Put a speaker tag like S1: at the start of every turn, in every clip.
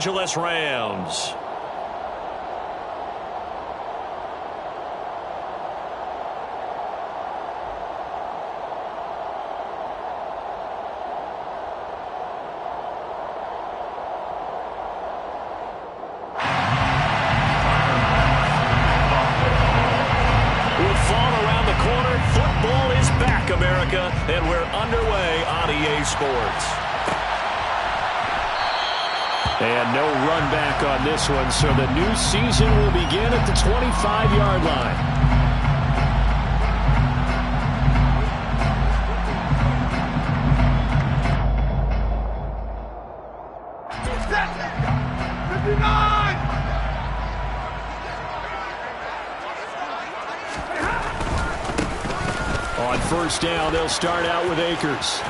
S1: Angeles Rams.
S2: America, and we're underway on EA Sports.
S1: And no run back on this one, so the new season will begin at the 25-yard line. On first down, they'll start out with Akers.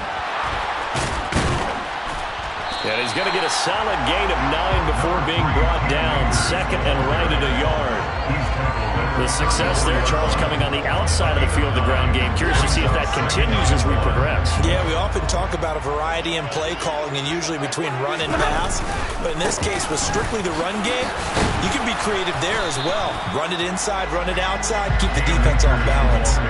S2: And he's going to get a solid gain of 9 before being brought down. Second and right at a yard. The success there, Charles, coming on the outside of the field, the ground game. Curious to see if that continues as we progress.
S3: Yeah, we often talk about a variety in play calling and usually between run and pass. But in this case, with strictly the run game, you can be creative there as well. Run it inside, run it outside, keep the defense off balance.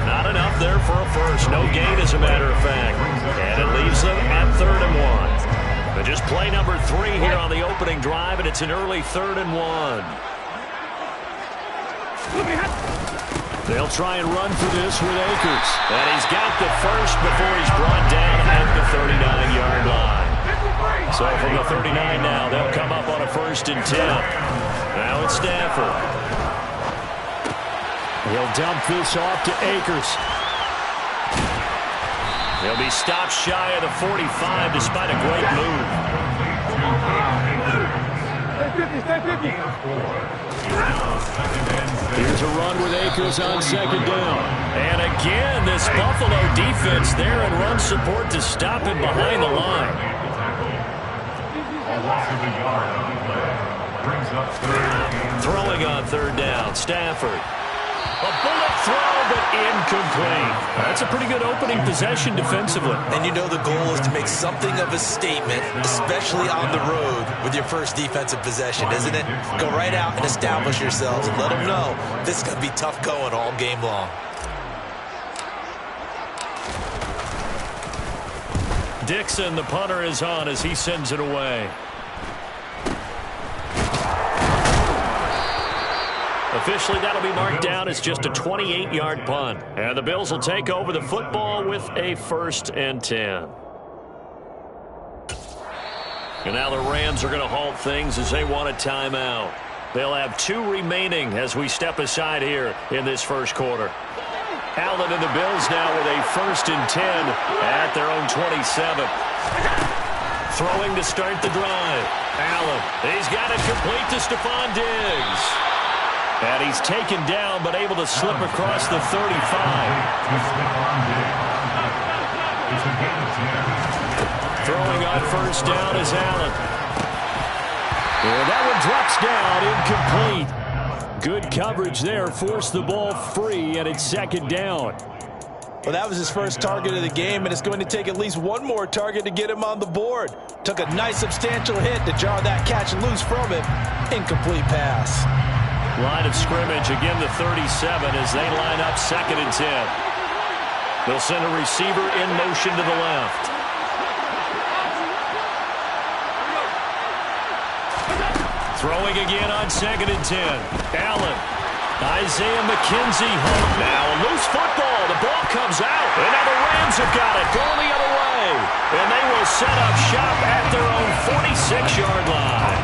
S2: Not enough there for a first. No gain, as a matter of fact. And it leaves them at 3rd and 1. But just play number 3 here on the opening drive, and it's an early 3rd and 1.
S1: They'll try and run for this with Akers.
S2: And he's got the first before he's brought down at the 39-yard line. So from the 39 now, they'll come up on a 1st and 10. Now it's Stafford.
S1: He'll dump this off to Akers.
S2: He'll be stopped shy of the 45 despite a great move.
S1: Here's a run with Akers on 2nd down.
S2: And again, this Buffalo defense there in run support to stop him behind the line. Throwing on 3rd down, Stafford. A bullet throw, but incomplete. That's a pretty good opening possession defensively.
S3: And you know the goal is to make something of a statement, especially on the road with your first defensive possession, isn't it? Go right out and establish yourselves and let them know this is going to be tough going all game long.
S2: Dixon, the punter, is on as he sends it away. Officially, that'll be marked down as just a 28-yard punt. And the Bills will take over the football with a 1st and 10. And now the Rams are going to halt things as they want a timeout. They'll have 2 remaining as we step aside here in this first quarter. Allen and the Bills now with a 1st and 10 at their own 27. Throwing to start the drive. Allen, he's got it complete to Stephon Diggs. And he's taken down, but able to slip across the 35. Throwing on 1st down is Allen. And that one drops down, incomplete. Good coverage there, forced the ball free, and it's 2nd down.
S3: Well, that was his first target of the game, and it's going to take at least one more target to get him on the board. Took a nice substantial hit to jar that catch loose from him. Incomplete pass.
S2: Line of scrimmage, again the 37 as they line up 2nd and 10. They'll send a receiver in motion to the left. Throwing again on 2nd and 10. Allen. Isaiah McKenzie home. Now a loose football. The ball comes out. And now the Rams have got it. Going the other way. And they will set up shop at their own 46-yard line.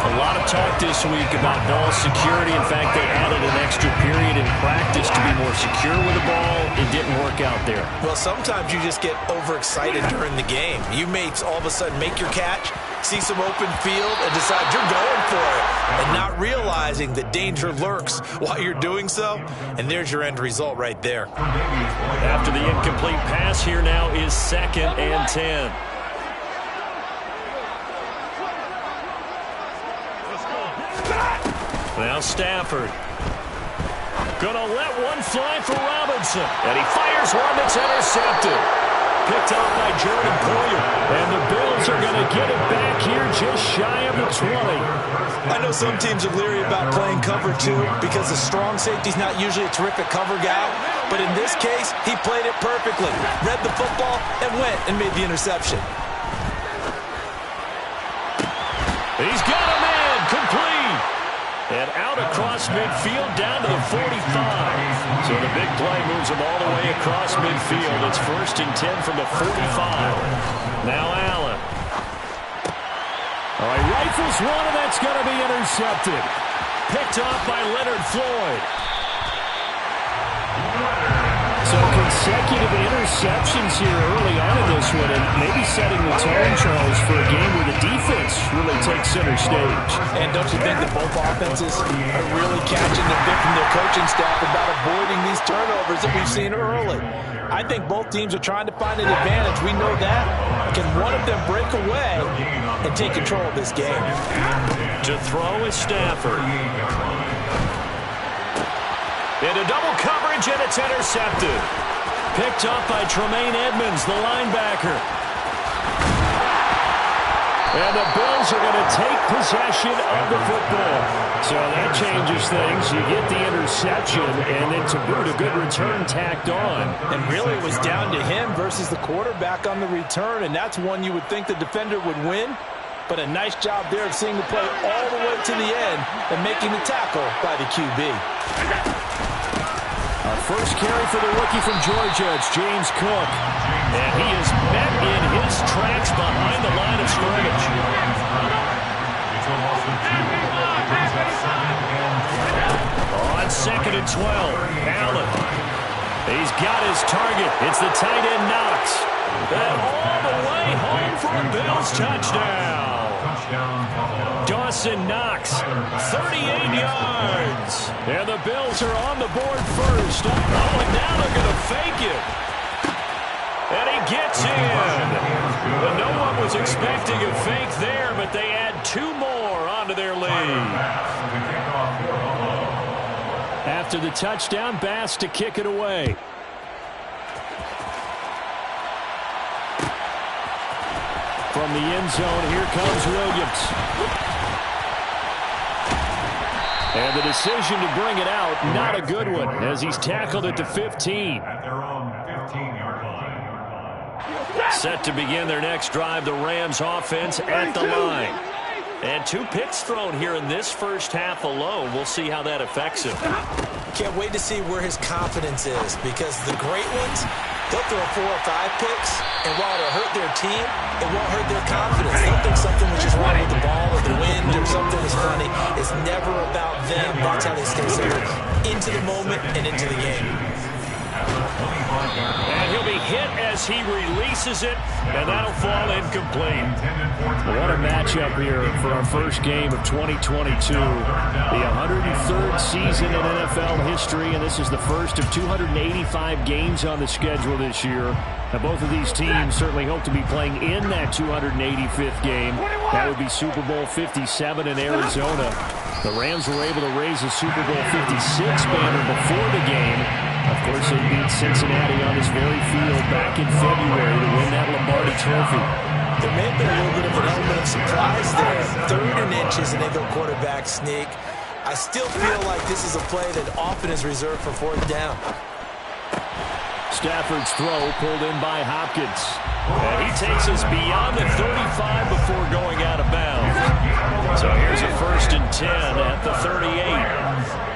S2: A lot of talk this week about ball security. In fact, they added an extra period in practice to be more secure with the ball. It didn't work out there.
S3: Well, sometimes you just get overexcited during the game. You may all of a sudden make your catch, see some open field, and decide you're going for it, and not realizing that danger lurks while you're doing so. And there's your end result right there.
S2: After the incomplete pass, here now is 2nd and 10. Now Stafford. Gonna let one fly for Robinson. And he fires one that's intercepted.
S1: picked off by Jordan Poyer. And the Bills are going to get it back here just shy of the 20.
S3: I know some teams are leery about playing cover 2 because the strong safety's not usually a terrific cover guy. But in this case, he played it perfectly. Read the football and went and made the interception.
S2: He's got him in. Complete. And out across midfield down to the 45. So the big play moves him all the way across midfield. It's 1st and 10 from the 45. Now Allen.
S1: All right, rifles one, and that's going to be intercepted.
S2: Picked off by Leonard Floyd.
S1: So consecutive interceptions here early on in this one, and maybe setting the tone, Charles, for a game where the defense really takes center stage.
S3: And don't you think that both offenses are really catching the bit from their coaching staff about avoiding these turnovers that we've seen early? I think both teams are trying to find an advantage. We know that. Can one of them break away and take control of this game?
S2: To throw is Stafford. Into double coverage, and it's intercepted. Picked off by Tremaine Edmonds, the linebacker.
S1: And the Bills are going to take possession of the football. So that changes things. You get the interception, and then to boot, a good return tacked on.
S3: And really it was down to him versus the quarterback on the return, and that's one you would think the defender would win. But a nice job there of seeing the play all the way to the end and making the tackle by the QB.
S1: Our first carry for the rookie from Georgia, it's James Cook.
S2: And he is met in his tracks behind the line of scrimmage. On 2nd and 12, Allen. He's got his target. It's the tight end Knox. And all the way home for a Bills touchdown. Dawson Knox, 38 yards.
S1: And the Bills are on the board first.
S2: Oh, and now they're going to fake it. And he gets in. And no one was expecting a fake there, but they add 2 more onto their lead.
S1: After the touchdown, Bass to kick it away. From the end zone, here comes Williams. And the decision to bring it out, not a good one, as he's tackled at the 15.
S2: Set to begin their next drive, the Rams offense at the line. And 2 picks thrown here in this first half alone. We'll see how that affects him.
S3: Can't wait to see where his confidence is, because the great ones, they'll throw 4 or 5 picks, and while it'll hurt their team, it won't hurt their confidence. They'll think something was just wrong with the ball or the wind or something was funny. It's never about them. That's how they stay safe into the moment and into the game.
S2: And he'll be hit as he releases it, and that'll fall incomplete.
S1: What a matchup here for our first game of 2022. The 103rd season in NFL history, and this is the first of 285 games on the schedule this year. Now, both of these teams certainly hope to be playing in that 285th game. That would be Super Bowl 57 in Arizona. The Rams were able to raise a Super Bowl 56 banner before the game. Of course, they beat Cincinnati on this very field back in February to win that Lombardi Trophy.
S3: There may have been a little bit of an element of surprise there. 3rd and inches, and they go quarterback sneak. I still feel like this is a play that often is reserved for 4th down.
S1: Stafford's throw pulled in by Hopkins.
S2: And he takes us beyond the 35 before going out of bounds. So here's a 1st and 10 at the 38.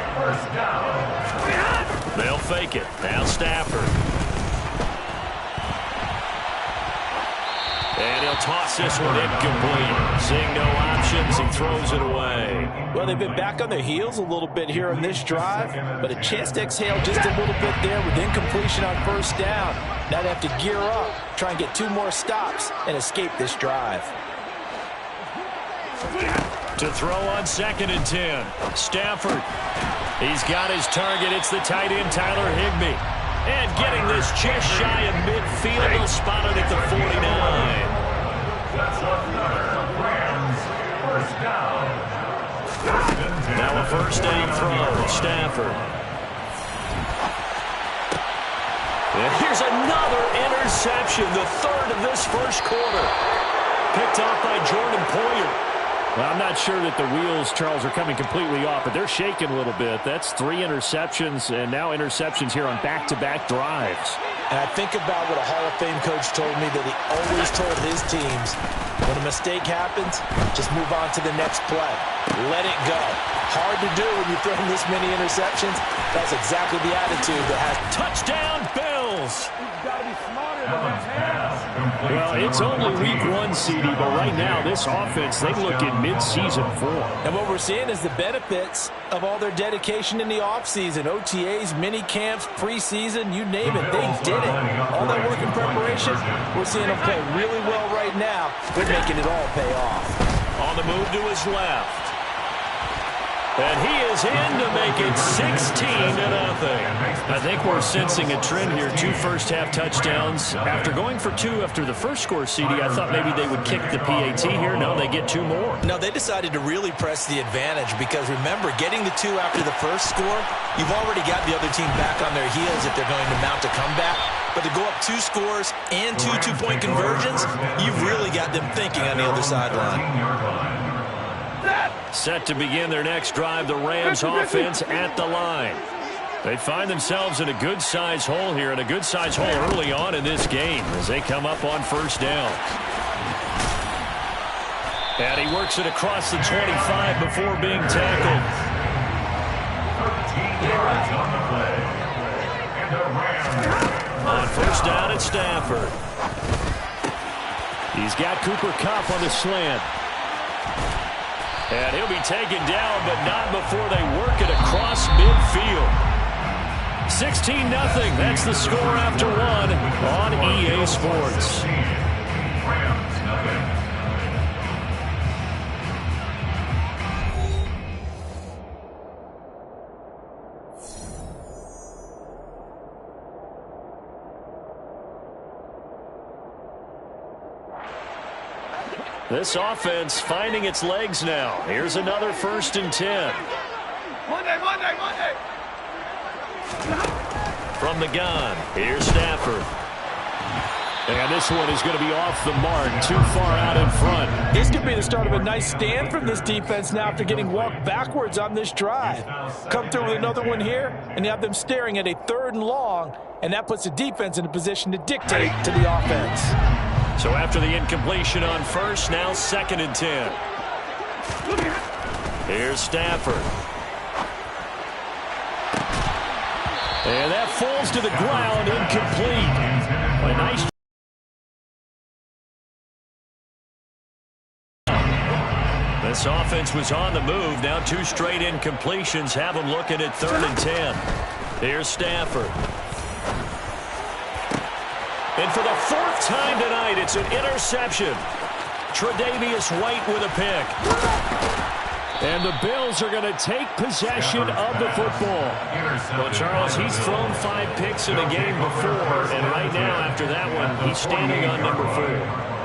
S2: They'll fake it. Now Stafford. And he'll toss this one incomplete. Seeing no options, he throws it away.
S3: Well, they've been back on their heels a little bit here on this drive, but a chance to exhale just a little bit there with incompletion on 1st down. Now they have to gear up, try and get 2 more stops, and escape this drive.
S2: To throw on 2nd and 10. Stafford. He's got his target. It's the tight end, Tyler Higbee. And getting this just shy of midfield. They'll spot it at the 49. Now a 1st down throw. Stafford. And here's another interception, the third of this first quarter. Picked off by Jordan Poyer.
S1: Well, I'm not sure that the wheels, Charles, are coming completely off, but they're shaking a little bit. That's 3 interceptions, and now interceptions here on back-to-back drives.
S3: And I think about what a Hall of Fame coach told me that he always told his teams, when a mistake happens, just move on to the next play. Let it go. Hard to do when you throw this many interceptions. That's exactly the attitude that has.
S2: Touchdown, Bills!
S4: You've got to be smarter than those hands.
S1: Well, it's only week 1, CD, but right now this offense, they look in mid-season form.
S3: And what we're seeing is the benefits of all their dedication in the offseason. OTAs, mini camps, preseason, you name it, they did it. All that work in preparation, we're seeing them play really well right now. They're making it all pay off.
S2: On the move to his left. And he is in to make it 16-0. I think we're sensing a trend here. 2 first-half touchdowns. After going for 2 after the first score, CD, I thought maybe they would kick the PAT here. No, they get 2 more.
S3: No, they decided to really press the advantage because, remember, getting the 2 after the first score, you've already got the other team back on their heels if they're going to mount a comeback. But to go up 2 scores and 2 two-point conversions, you've really got them thinking on the other sideline.
S2: Set to begin their next drive, the Rams offense at the line. They find themselves in a good-sized hole here, and a good-sized hole early on in this game as they come up on first down. And he works it across the 25 before being tackled. On first down, it's Stafford.
S1: He's got Cooper Kupp on the slant.
S2: And he'll be taken down, but not before they work it across midfield. 16-0. That's the score after 1 on EA Sports. This offense finding its legs now. Here's another 1st and 10.
S4: Monday.
S2: From the gun, here's Stafford.
S1: And this one is going to be off the mark, too far out in front.
S5: This could be the start of a nice stand from this defense now after getting walked backwards on this drive. Come through with another one here, and you have them staring at a 3rd and long, and that puts the defense in a position to dictate to the offense.
S2: So after the incompletion on first, now 2nd and 10. Here's Stafford. And that falls to the ground, incomplete. A nice. This offense was on the move. Now 2 straight incompletions have them looking at 3rd and 10. Here's Stafford. And for the 4th time tonight, it's an interception. Tre'Davious White with a pick.
S1: And the Bills are going to take possession of the football.
S2: Well, Charles, he's thrown 5 picks in a game before, and right now, after that one, he's standing on number 4.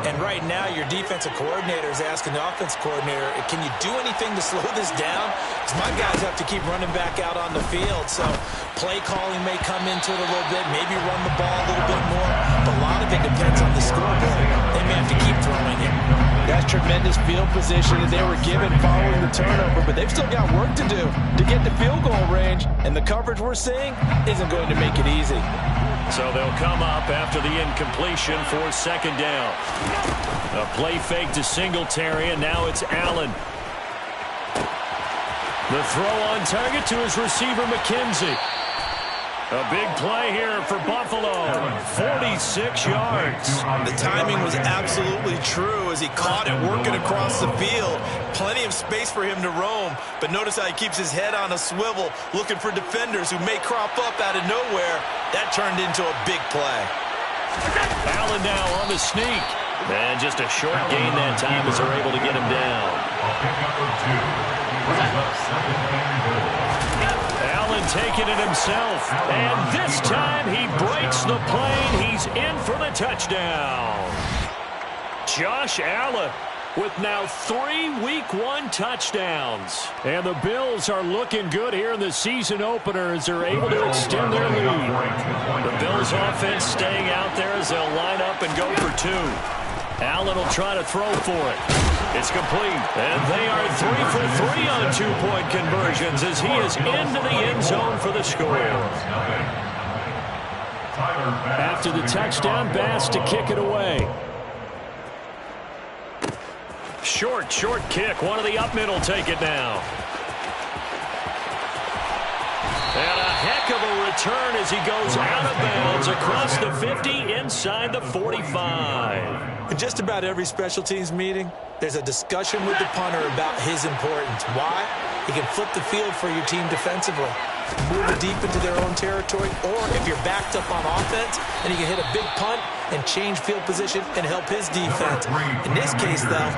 S3: And right now, your defensive coordinator is asking the offensive coordinator, can you do anything to slow this down? Because my guys have to keep running back out on the field. So play calling may come into it a little bit, maybe run the ball a little bit more. But a lot of it depends on the scoreboard. They may have to keep throwing it.
S5: That's tremendous field position that they were given following the turnover, but they've still got work to do to get the field goal range, and the coverage we're seeing isn't going to make it easy.
S2: So they'll come up after the incompletion for 2nd down. A play fake to Singletary, and now it's Allen. The throw on target to his receiver, McKenzie. A big play here for Buffalo. 46 yards.
S3: The timing was absolutely true as he caught it working across the field. Plenty of space for him to roam, but notice how he keeps his head on a swivel looking for defenders who may crop up out of nowhere. That turned into a big play.
S2: Allen now on the sneak. And just a short gain that time as they're able to get him down. Allen taking it himself. And this time he breaks the plane. He's in for the touchdown. Josh Allen with now 3 Week 1 touchdowns.
S1: And the Bills are looking good here in the season opener as they're able to extend their lead.
S2: The Bills offense staying out there as they'll line up and go for 2. Allen will try to throw for it. It's complete. And they are 3 for 3 on 2-point conversions as he is into the end zone for the score.
S1: After the touchdown, Bass to kick it away.
S2: Short kick. One of the up middle take it now. And a heck of a return as he goes out of bounds across the 50 inside the 45.
S3: In just about every special teams meeting, there's a discussion with the punter about his importance. Why? He can flip the field for your team defensively, move it deep into their own territory, or if you're backed up on offense, then he can hit a big punt and change field position and help his defense. In this case, though,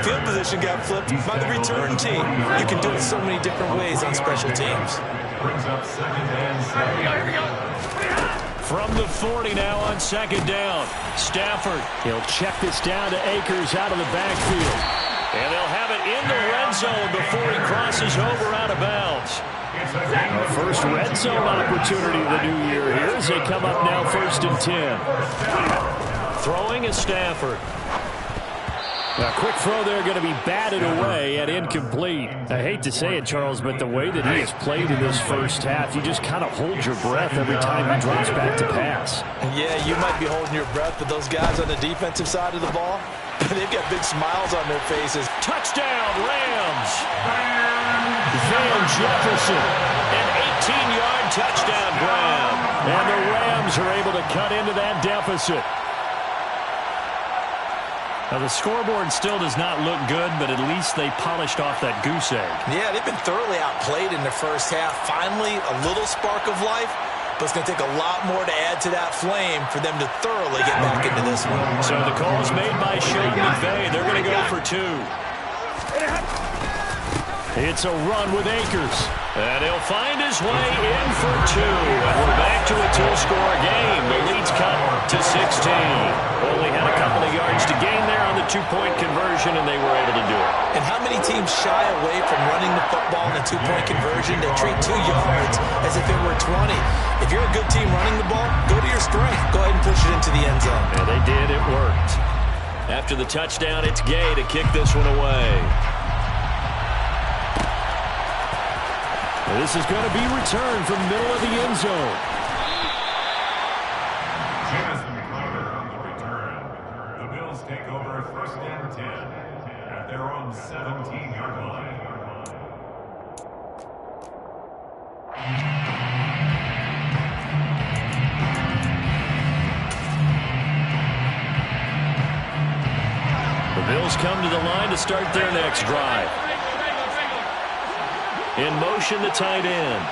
S3: field position got flipped by the return team. You can do it so many different ways on special teams.
S4: Brings up 2nd and 7.
S2: From the 40 now on 2nd down. Stafford.
S1: He'll check this down to Akers out of the backfield.
S2: And they'll have it in the red zone before he crosses over out of bounds.
S1: Our first red zone opportunity of the new year here as they come up now 1st and 10.
S2: Throwing is Stafford.
S1: A quick throw there going to be batted away and incomplete. I hate to say it, Charles, but the way that he has played in this first half, you just kind of hold your breath every time he drops back to pass.
S3: Yeah, you might be holding your breath, but those guys on the defensive side of the ball, they've got big smiles on their faces.
S2: Touchdown, Rams.
S1: Van Jefferson.
S2: An 18-yard touchdown grab.
S1: And the Rams are able to cut into that deficit.
S2: Now, the scoreboard still does not look good, but at least they polished off that goose egg.
S3: Yeah, they've been thoroughly outplayed in the first half. Finally, a little spark of life, but it's going to take a lot more to add to that flame for them to thoroughly get back into this one.
S2: So the call's made by Sean McVay. They're going to go for 2.
S1: It's a run with Akers.
S2: And he'll find his way in for 2. And we're back to a 2-score game. The lead's cut to 16. Only had a couple of yards to gain there on the 2-point conversion, and they were able to do it.
S3: And how many teams shy away from running the football in a 2-point conversion? They treat 2 yards as if it were 20. If you're a good team running the ball, go to your strength. Go ahead and push it into the end zone.
S2: And they did. It worked. After the touchdown, it's Gay to kick this one away.
S1: This is going to be returned from the middle of the end zone.
S4: Jamison Crowder on the return. The Bills take over 1st and 10 at their own 17-yard line.
S2: The Bills come to the line to start their next drive. In motion, the tight end.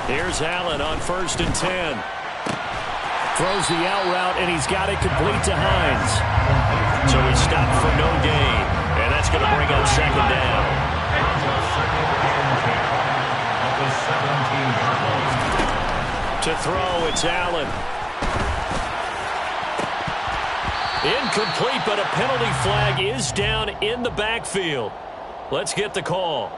S2: Here's Allen on 1st and 10.
S1: Throws the out route, and he's got it complete to Hines.
S2: So he stopped for no gain. And that's going to bring up 2nd down. To throw, it's Allen. Incomplete, but a penalty flag is down in the backfield. Let's get the call.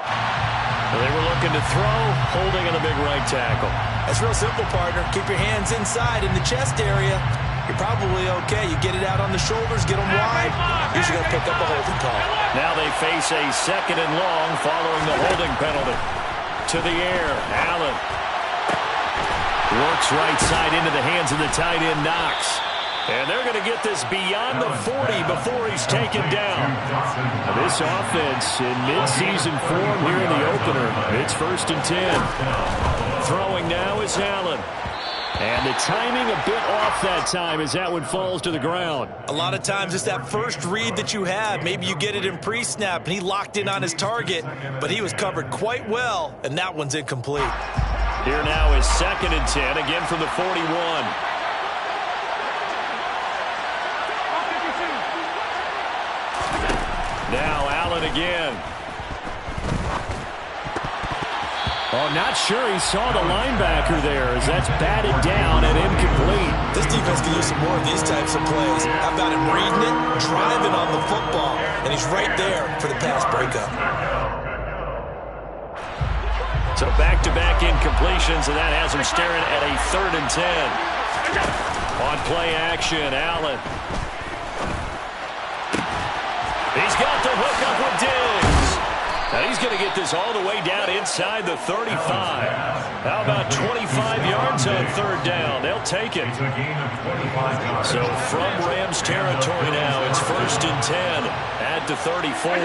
S2: They were looking to throw, holding on the big right tackle.
S3: That's real simple, partner. Keep your hands inside in the chest area. You're probably okay. You get it out on the shoulders, get them wide. Usually going to pick up a holding call.
S2: Now they face a 2nd and long following the holding penalty. To the air, Allen. Works right side into the hands of the tight end, Knox. And they're going to get this beyond the 40 before he's taken down.
S1: Now this offense in mid-season form here in the opener. It's 1st and 10.
S2: Throwing now is Allen.
S1: And the timing a bit off that time as that one falls to the ground.
S3: A lot of times it's that first read that you have. Maybe you get it in pre-snap and he locked in on his target, but he was covered quite well, and that one's incomplete.
S2: Here now is 2nd and 10, again from the 41. Now Allen again.
S1: Oh, not sure he saw the linebacker there as that's batted down and incomplete.
S3: This defense can use some more of these types of plays. How about him reading it, driving on the football, and he's right there for the pass breakup.
S2: So back-to-back incompletions, and that has him staring at a 3rd and 10. On play action, Allen. He's got the hook up with Diggs. Now he's going to get this all the way down inside the 35. How about 25 yards on 3rd down? They'll take it. So from Rams territory now, it's 1st and 10 at the 34.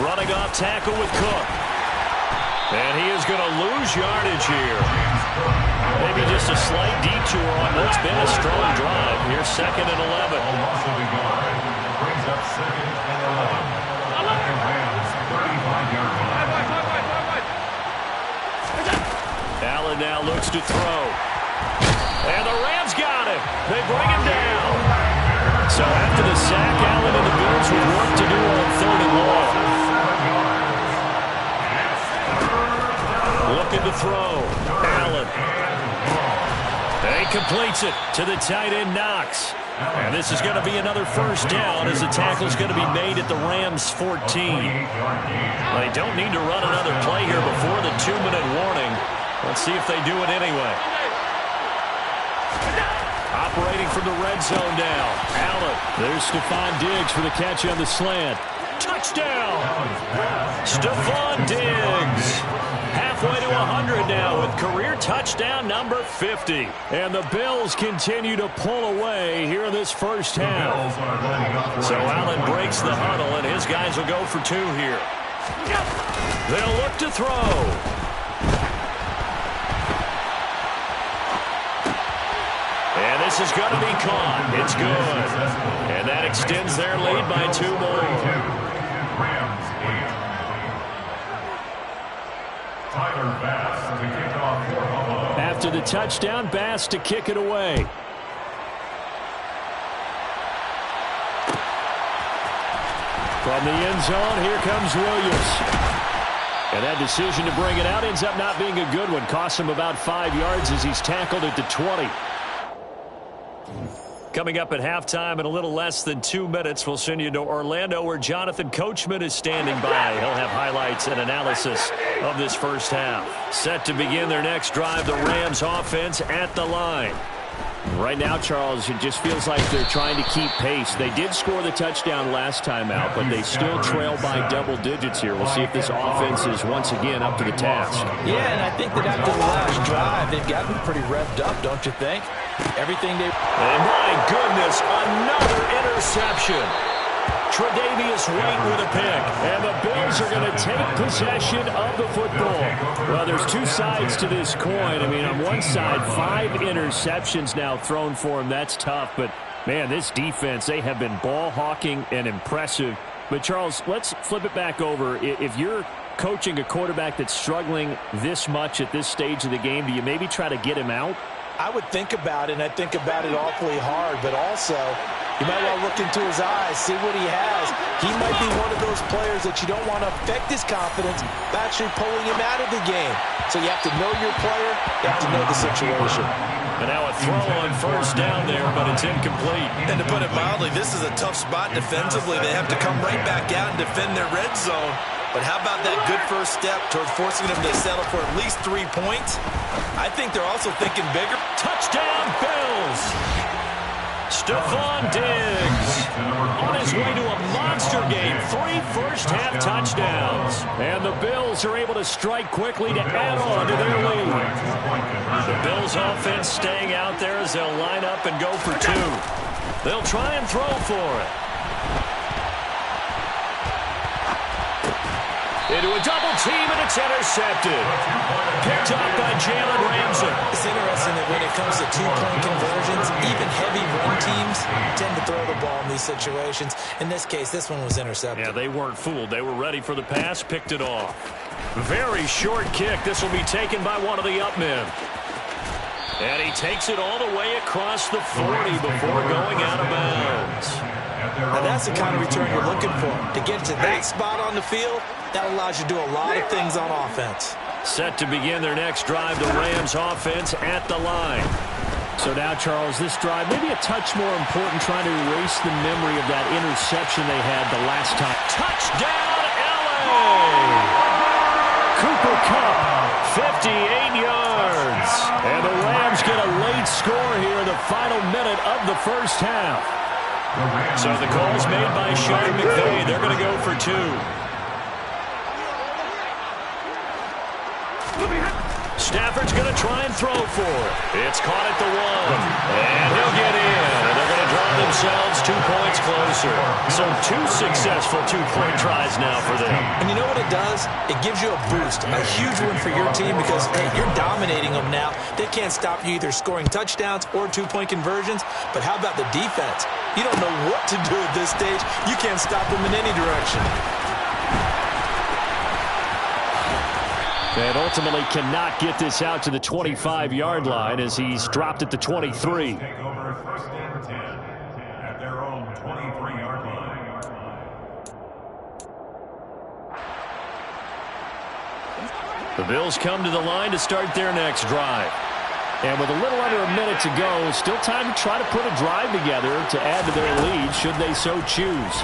S2: Running off tackle with Cook. And he is going to lose yardage here. Maybe just a slight detour on what's been a strong drive. Here's 2nd and 11.
S4: Brings up 2nd and 11. Rams 35-yard line.
S2: Allen now looks to throw. And the Rams got him. They bring him down. So after the sack, Allen and the Bills with work to do on 3rd and long. Looking to throw. Allen. He completes it to the tight end, Knox. And this is going to be another 1st down as the tackle's going to be made at the Rams 14. They don't need to run another play here before the 2-minute warning. Let's see if they do it anyway. Operating from the red zone now. Allen. There's Stephon Diggs for the catch on the slant. Touchdown! Stephon Diggs. Halfway to 100 now with career touchdown number 50. And the Bills continue to pull away here in this 1st half. So Allen breaks the huddle, and his guys will go for 2 here. They'll look to throw. And this is going to be caught. It's good. And that extends their lead by 2 more.
S1: After the touchdown, Bass to kick it away. From the end zone, here comes Williams. And that decision to bring it out ends up not being a good one. Costs him about 5 yards as he's tackled at the 20.
S2: Coming up at halftime in a little less than 2 minutes, we'll send you to Orlando where Jonathan Coachman is standing by. He'll have highlights and analysis of this 1st half. Set to begin their next drive, the Rams offense at the line.
S1: Right now, Charles, it just feels like they're trying to keep pace. They did score the touchdown last time out, but they still trail by double digits here. We'll see if this offense is once again up to the task.
S5: Yeah, and I think that after the last drive, they've gotten pretty revved up, don't you think? Everything they...
S2: And my goodness, another interception. Tre'Davious White with a pick. And the Bills are going to take possession of the football.
S1: Well, there's 2 sides to this coin. I mean, on one side, 5 interceptions now thrown for him. That's tough. But, man, this defense, they have been ball hawking and impressive. But, Charles, let's flip it back over. If you're coaching a quarterback that's struggling this much at this stage of the game, do you maybe try to get him out?
S5: I would think about it, and I think about it awfully hard, but also you might want to look into his eyes, see what he has. He might be one of those players that you don't want to affect his confidence by actually pulling him out of the game. So you have to know your player, you have to know the situation.
S2: And now a throw on 1st down there, but it's incomplete.
S3: And to put it mildly, this is a tough spot defensively. They have to come right back out and defend their red zone. But how about that good 1st step towards forcing them to settle for at least 3 points? I think they're also thinking bigger.
S2: Touchdown, Bills! Stephon Diggs on his way to a monster game. 3 first-half touchdowns.
S1: And the Bills are able to strike quickly to add on to their lead.
S2: The Bills offense staying out there as they'll line up and go for 2. They'll try and throw for it. Into a double team, and it's intercepted. Picked up by Jalen Ramsey.
S5: It's interesting that when it comes to 2-point conversions, even heavy run teams tend to throw the ball in these situations. In this case, this one was intercepted.
S2: Yeah, they weren't fooled. They were ready for the pass, picked it off. Very short kick. This will be taken by one of the up men. And he takes it all the way across the 40 before going out of bounds.
S5: Now that's the kind of return you're looking for. To get to that spot on the field,
S3: That allows you to do a lot of things on offense.
S2: Set to begin their next drive, the Rams offense at the line.
S1: So now, Charles, this drive maybe a touch more important, trying to erase the memory of that interception they had the last time.
S2: Touchdown, LA! Cooper Kupp, 58 yards. And the Rams get a late score here in the final minute of the first half. So the call's made by Sean McVay. They're going to go for 2. Stafford's going to try and throw for it. It's caught at the 1. And he'll get in. And they're going to draw themselves 2 points closer. So 2 successful 2-point tries now for them.
S3: And you know what it does? It gives you a boost, a huge win for your team because, hey, you're dominating them now. They can't stop you either scoring touchdowns or 2-point conversions. But how about the defense? You don't know what to do at this stage. You can't stop them in any direction.
S1: And ultimately cannot get this out to the 25-yard line as he's dropped at the 23.
S4: Take over first and 10 at their own 23-yard line.
S2: The Bills come to the line to start their next drive.
S1: And with a little under a minute to go, still time to try to put a drive together to add to their lead should they so choose.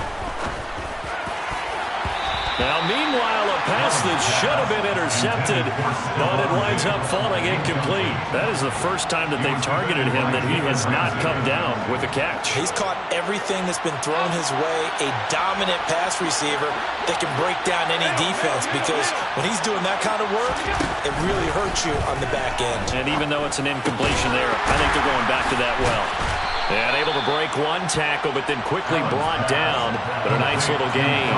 S2: Now, meanwhile, a pass that should have been intercepted, but it winds up falling incomplete. That is the first time that they've targeted him that he has not come down with a catch.
S3: He's caught everything that's been thrown his way, a dominant pass receiver that can break down any defense because when he's doing that kind of work, it really hurts you on the back end.
S2: And even though it's an incompletion there, I think they're going back to that well. And able to break 1 tackle, but then quickly brought down. But a nice little gain.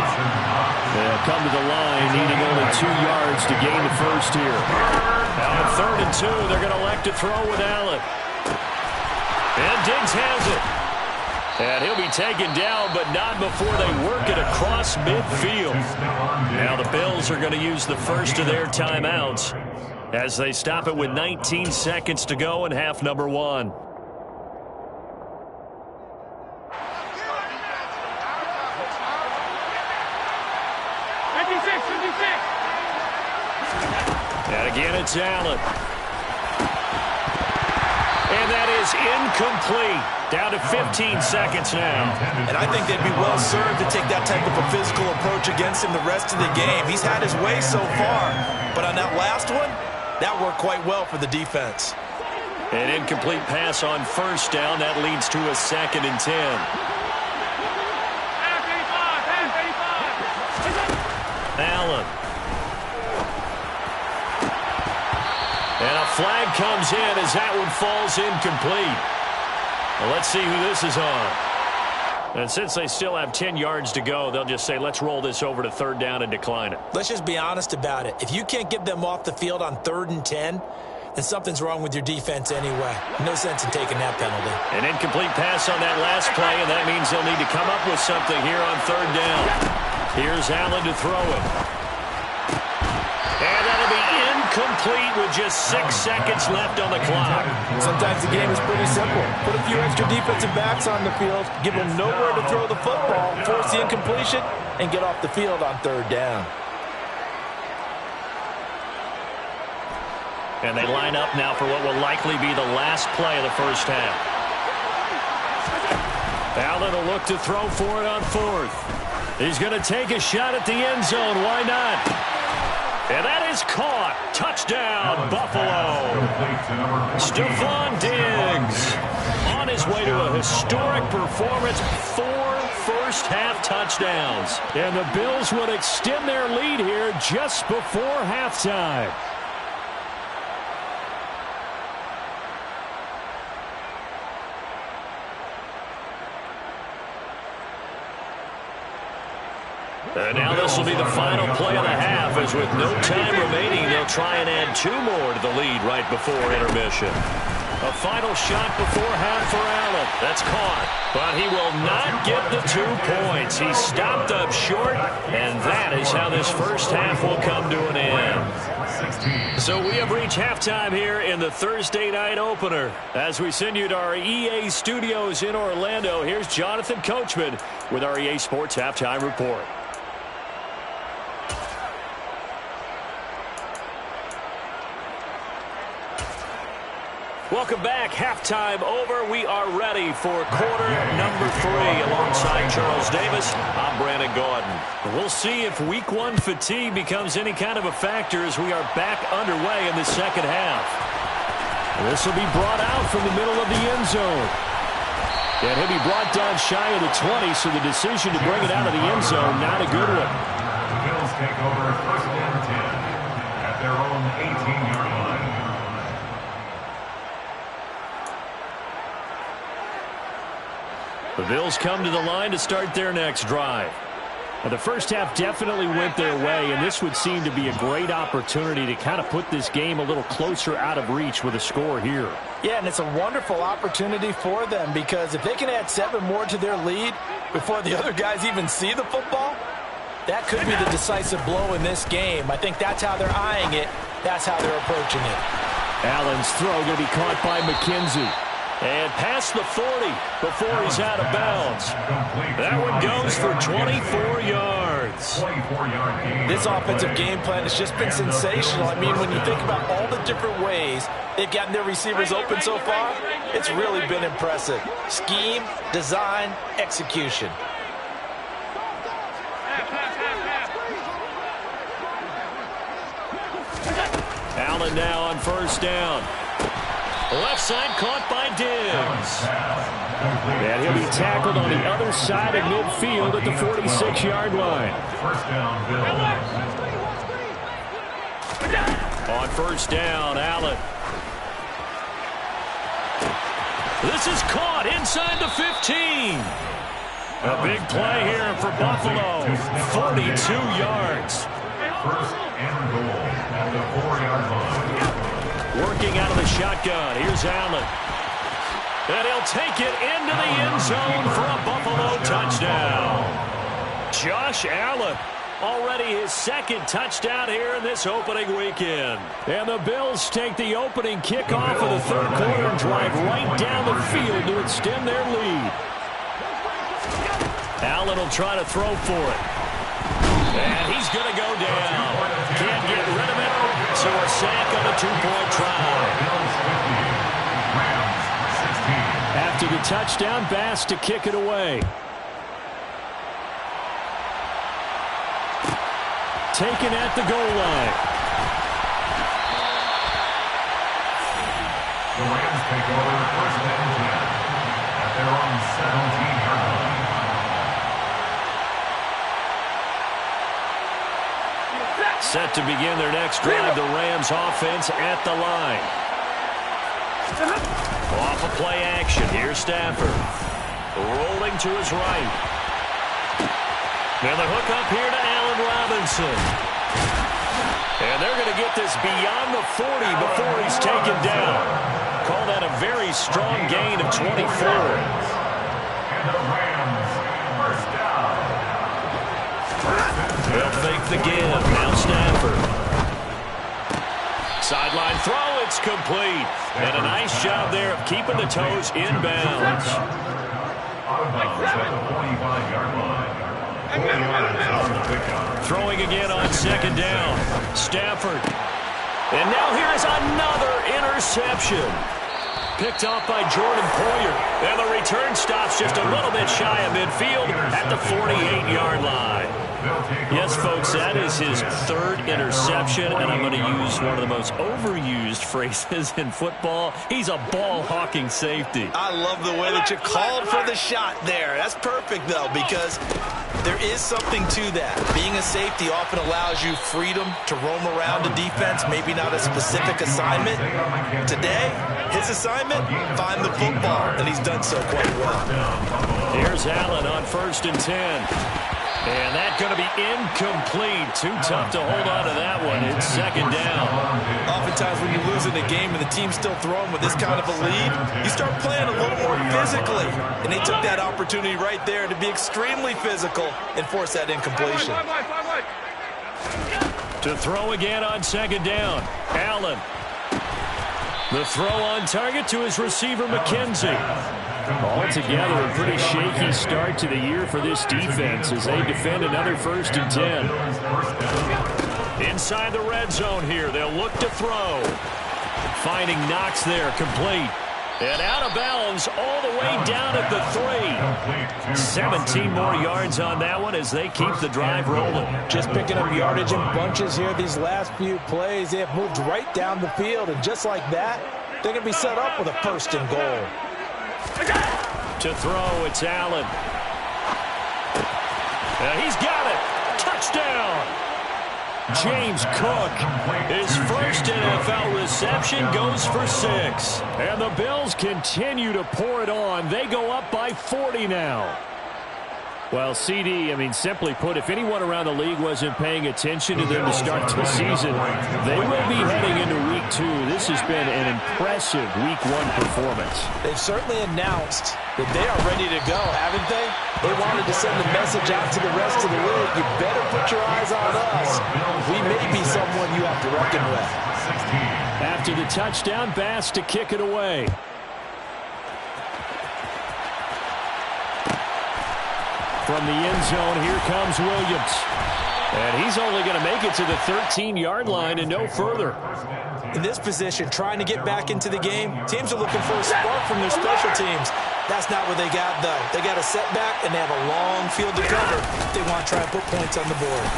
S1: They'll come to the line, needing only 2 yards to gain the first here.
S2: Now on 3rd and 2, they're going to elect to throw with Allen. And Diggs has it. And he'll be taken down, but not before they work it across midfield. Now the Bills are going to use the first of their timeouts as they stop it with 19 seconds to go in half number 1. And again, it's Allen. And that is incomplete. Down to 15 seconds now.
S3: And I think they'd be well served to take that type of a physical approach against him the rest of the game. He's had his way so far. But on that last one, that worked quite well for the defense.
S2: An incomplete pass on 1st down. That leads to a 2nd and 10. Allen. And a flag comes in as that one falls incomplete. Well, let's see who this is on. And since they still have 10 yards to go, they'll just say, let's roll this over to 3rd down and decline it.
S3: Let's just be honest about it. If you can't get them off the field on 3rd and 10, then something's wrong with your defense anyway. No sense in taking that penalty.
S2: An incomplete pass on that last play, and that means they'll need to come up with something here on 3rd down. Here's Allen to throw it. And that'll be incomplete with just 6 seconds left on the clock.
S5: Sometimes the game is pretty simple. Put a few extra defensive backs on the field, give them nowhere to throw the football, force the incompletion, and get off the field on 3rd down.
S2: And they line up now for what will likely be the last play of the first half. Allen will look to throw for it on 4th. He's going to take a shot at the end zone. Why not? And that is caught. Touchdown, Buffalo. Stephon Diggs on his way to a historic performance. 4 first-half touchdowns.
S1: And the Bills would extend their lead here just before halftime.
S2: And now this will be the final play of the half, as with no time remaining, they'll try and add 2 more to the lead right before intermission. A final shot before half for Allen. That's caught, but he will not get the 2 points. He stopped up short, and that is how this first half will come to an end. So we have reached halftime here in the Thursday night opener. As we send you to our EA studios in Orlando, here's Jonathan Coachman with our EA Sports Halftime Report. Welcome back. Halftime over. We are ready for quarter number 3. Alongside Charles Davis, I'm Brandon Gaudin. We'll see if week 1 fatigue becomes any kind of a factor as we are back underway in the second half. This will be brought out from the middle of the end zone. And he'll be brought down shy of the 20, so the decision to bring it out of the end zone, not a good one.
S4: The Bills take over first and 10 at their own 18-yard line.
S1: The Bills come to the line to start their next drive. Now, the first half definitely went their way, and this would seem to be a great opportunity to kind of put this game a little closer out of reach with a score here.
S5: Yeah, and it's a wonderful opportunity for them because if they can add 7 more to their lead before the other guys even see the football, that could be the decisive blow in this game. I think that's how they're eyeing it. That's how they're approaching it.
S1: Allen's throw going to be caught by McKenzie.
S2: And past the 40 before he's out of bounds. That one goes for 24 yards.
S5: This offensive game plan has just been sensational. I mean, when you think about all the different ways they've gotten their receivers open so far, it's really been impressive. Scheme, design, execution.
S2: Allen now on first down. Left side caught by Diggs.
S1: And he'll be tackled on the other side of midfield at the 46-yard line.
S4: First down, Bills.
S2: On first down, Allen. This is caught inside the 15. A big play here for Buffalo. 42 yards.
S4: First and goal at the 4-yard line.
S2: Working out of the shotgun. Here's Allen. And he'll take it into the end zone for a Buffalo touchdown. Josh Allen, already his second touchdown here in this opening weekend.
S1: And the Bills take the opening kickoff of the third quarter and drive right down the field to extend their lead.
S2: Allen will try to throw for it. And he's going to go down. Can't get rid of it. So a sack on a 2-point try.
S1: After the touchdown, Bass to kick it away. Taken at the goal line.
S4: The Rams take over first and 10 at their own 17-yard line.
S2: Set to begin their next drive, the Rams offense at the line. Off a play action, here's Stafford. Rolling to his right. And the hook up here to Allen Robinson. And they're going to get this beyond the 40 before he's taken down. Call that a very strong gain of 24.
S4: And the Rams first down.
S2: They'll fake the give. Now Stafford. Sideline throw. It's complete. And a nice job there of keeping the toes inbounds. Throwing again on second down. Stafford. And now here's another interception. Picked off by Jordan Poyer. And the return stops just a little bit shy of midfield at the 48-yard line. Yes, folks, that is his third interception, and I'm going to use one of the most overused phrases in football. He's a ball-hawking safety.
S3: I love the way that you called for the shot there. That's perfect, though, because there is something to that. Being a safety often allows you freedom to roam around the defense, maybe not a specific assignment. Today, his assignment, find the football, and he's done so quite well.
S2: Here's Allen on first and 10. And that's going to be incomplete. Too tough to hold on to that one. It's second down.
S3: Oftentimes when you lose in a game and the team's still throwing with this kind of a lead, you start playing a little more physically. And they took that opportunity right there to be extremely physical and force that incompletion.
S2: To throw again on second down. Allen. The throw on target to his receiver, McKenzie.
S1: Altogether, a pretty shaky start to the year for this defense as they defend another first and 10.
S2: Inside the red zone here, they'll look to throw. Finding Knox there, complete. And out of bounds all the way down at the 3. 17 more yards on that one as they keep the drive rolling.
S5: Just picking up yardage in bunches here these last few plays. They have moved right down the field, and just like that, they're going to be set up with a 1st and goal.
S2: To throw, it's Allen. He's got it. Touchdown. James Cook, his first NFL reception, goes for 6. And the Bills continue to pour it on. They go up by 40 now.
S1: Well, CD, I mean, simply put, if anyone around the league wasn't paying attention to them to start the season, they will be heading into Week 2. This has been an impressive Week 1 performance.
S5: They've certainly announced that they are ready to go, haven't they? They wanted to send a message out to the rest of the league. You better put your eyes on us. We may be someone you have to reckon with.
S1: After the touchdown, Bass to kick it away. From the end zone, here comes Williams. And he's only going to make it to the 13-yard line and no further.
S5: In this position, trying to get back into the game, teams are looking for a spark from their special teams. That's not what they got, though. They got a setback, and they have a long field to cover if they want to try and put points on the board.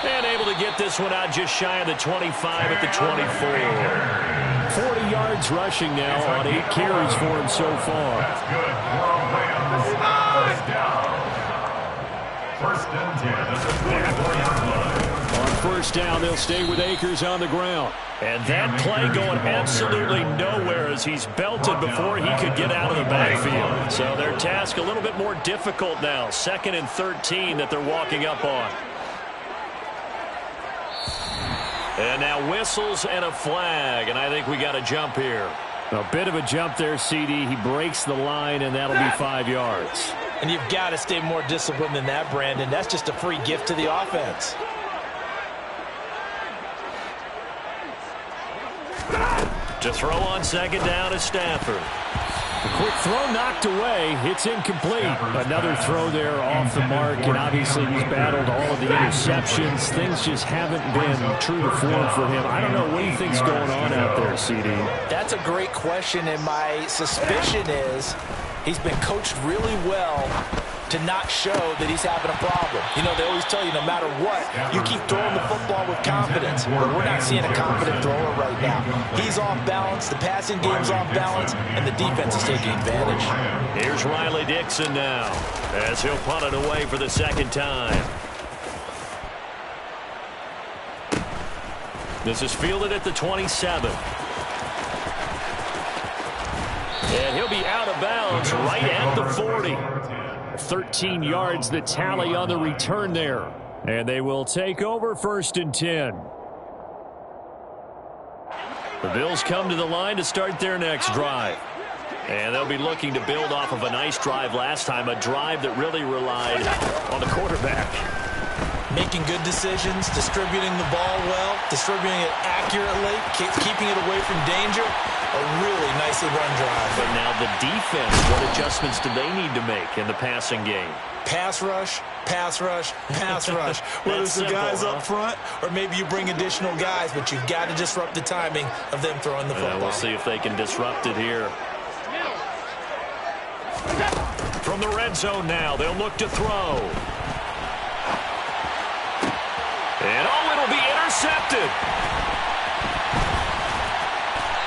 S2: And able to get this one out just shy of the 25 at the 24.
S1: 40 yards rushing now on 8 carries for him so far.
S4: That's good. We're on way on this first down. 1st and 10 at the 44-yard line.
S1: On 1st down, they'll stay with Akers on the ground.
S2: And that play going absolutely nowhere as he's belted before he could get out of the backfield. So their task a little bit more difficult now. 2nd and 13 that they're walking up on. And now whistles and a flag, and I think we got a jump here.
S1: A bit of a jump there, CD. He breaks the line, and that'll be 5 yards.
S5: And you've got to stay more disciplined than that, Brandon. That's just a free gift to the offense.
S2: To throw on 2nd down is Stafford.
S1: A quick throw knocked away. It's incomplete. Another throw there off the mark, and obviously he's battled all of the interceptions. Things just haven't been true to form for him. I don't know what he thinks going on out there, CD.
S5: That's a great question, and my suspicion is he's been coached really well to not show that he's having a problem. You know, they always tell you no matter what, you keep throwing the football with confidence. But we're not seeing a confident thrower right now. He's off balance, the passing game's off balance, and the defense is taking advantage.
S2: Here's Riley Dixon now as he'll punt it away for the 2nd time. This is fielded at the 27. And he'll be out of bounds right at the 40.
S1: 13 yards the tally on the return there. And they will take over 1st and 10.
S2: The Bills come to the line to start their next drive. And they'll be looking to build off of a nice drive last time, a drive that really relied on the quarterback.
S5: Making good decisions, distributing the ball well, distributing it accurately, keeping it away from danger. A really nicely run drive.
S2: But now the defense, what adjustments do they need to make in the passing game?
S5: Pass rush, pass rush, pass rush. Whether it's the guys up front or maybe you bring additional guys, but you've got to disrupt the timing of them throwing the football.
S2: We'll see if they can disrupt it here. From the red zone now, they'll look to throw. And it'll be intercepted.